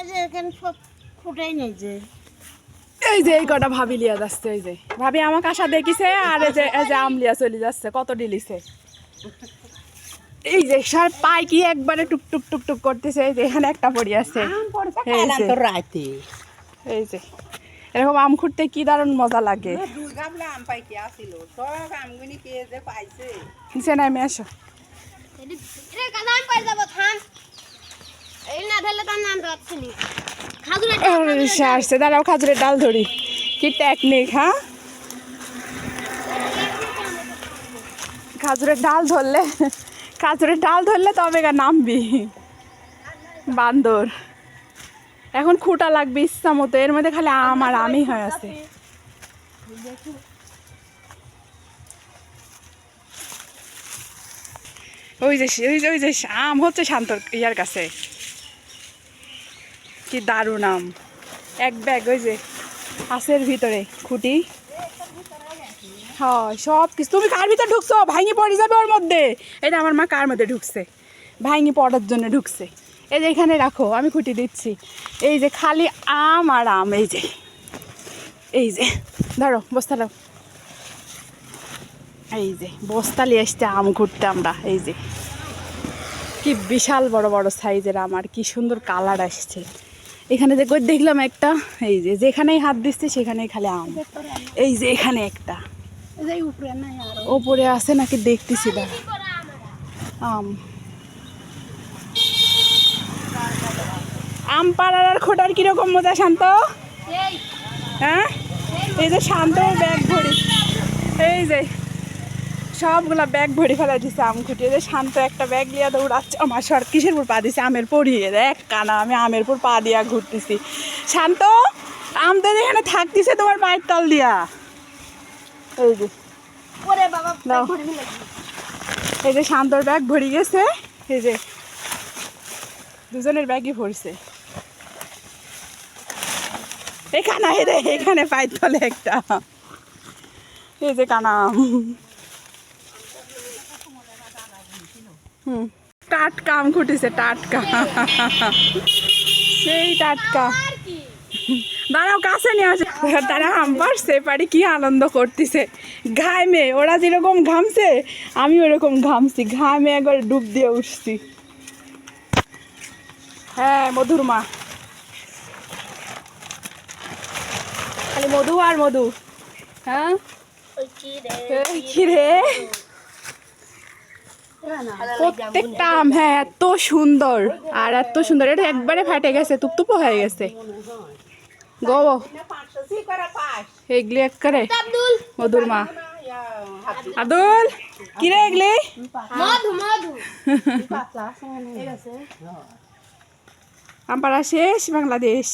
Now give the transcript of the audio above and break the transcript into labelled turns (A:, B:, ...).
A: যে এখানে সব ফুটাই নেই যে
B: এই যে এই কটা ভাবি লিয়া যাচ্ছে এই যে ভাবি আমাকে আশা দেখিছে আর এই যে আমলিয়া চলে যাচ্ছে কত ডিলিছে এই যে সার পাই কি একবারে টুক টুক টুক টুক করতেছে এই যে এখানে একটা পড়ি আছে এই যে এরকম আম খুঁড়তে কি দারুণ মজা লাগে নিচে নামে আসো আসছে দাঁড়াও খাজুরের ডাল ধরি কি টেকনিক হ্যাঁ খাজুরের ডাল ধরলে তবে নামবি বান্দর এখন খুঁটা লাগবে ইচ্ছা মতো এর মধ্যে খালি আম আর আমই হয়ে আছে ওই যে আম হচ্ছে শান্তর ইয়ার কাছে কি দারুণ আম এক ব্যাগ ওই যে আছের ভিতরে খুঁটি হ্যাঁ সব কিছু তুমি কার ভিতরে ঢুকছো ভাঙি পড়ে যাবে ওর মধ্যে এটা আমার মা কার মধ্যে ঢুকছে ভাঙি পড়ার জন্য ঢুকছে এই যে এখানে রাখো আমি খুঁটি দিচ্ছি এই যে খালি আম আর আম এই যে ধরো বস্তা দাও এই যে বস্তা নিয়ে এসছে আম ঘুরতে আমরা এই যে কি বিশাল বড় বড় সাইজের আম আর কি সুন্দর কালার আসছে এখানে যে দেখলাম একটা এই যে যেখানেই হাত দিচ্ছে সেখানেই খালি আম এই যে এখানে একটা ওপরে আছে নাকি দেখতেছি দাঁড়া আম পাড়ার আর খোটার কিরকম মজা শান্ত হ্যাঁ এই যে শান্ত ব্যাগ ভরি এই যে সবগুলা ব্যাগ ভরি ফেলা দিচ্ছে আম খুঁটিয়ে যে শান্ত একটা ব্যাগ লিয়া দৌড়াচ্ছে আমার সর কিসের উপর পা দিছে আমের পড়িয়ে এক কানা আমি আমের উপর পা দিয়া ঘুরতেছি শান্ত আমদের এখানে থাকতেছে তোমার পায়ের তল দিয়া এই যে এই যে শান্তর ব্যাগ ভরি গেছে এই যে দুজনের ব্যাগই ভরছে এখানে পায়ের তলে একটা এই যে কানা টাটকা আম খুঁটিছে টাটকা সেই টাটকা দাঁড়াও কাছে নিয়ে আসে তারা আম পারছে পারি কি আনন্দ করতেছে ঘামে ওরা যেরকম ঘামছে আমি ওরকম ঘামছি ঘামে একবার ডুব দিয়ে উঠছি হ্যাঁ মধুর মা খালি মধু আর মধু হ্যাঁ কি রে প্রত্যেকটা আম হ্যাঁ এত সুন্দর আর এত সুন্দর এটা একবারে ফাটে গেছে তুপতুপো হয়ে গেছে গো এগুলি এক করে মধুর মা আদুল কি রে এগুলি আম পাড়া শেষ বাংলাদেশ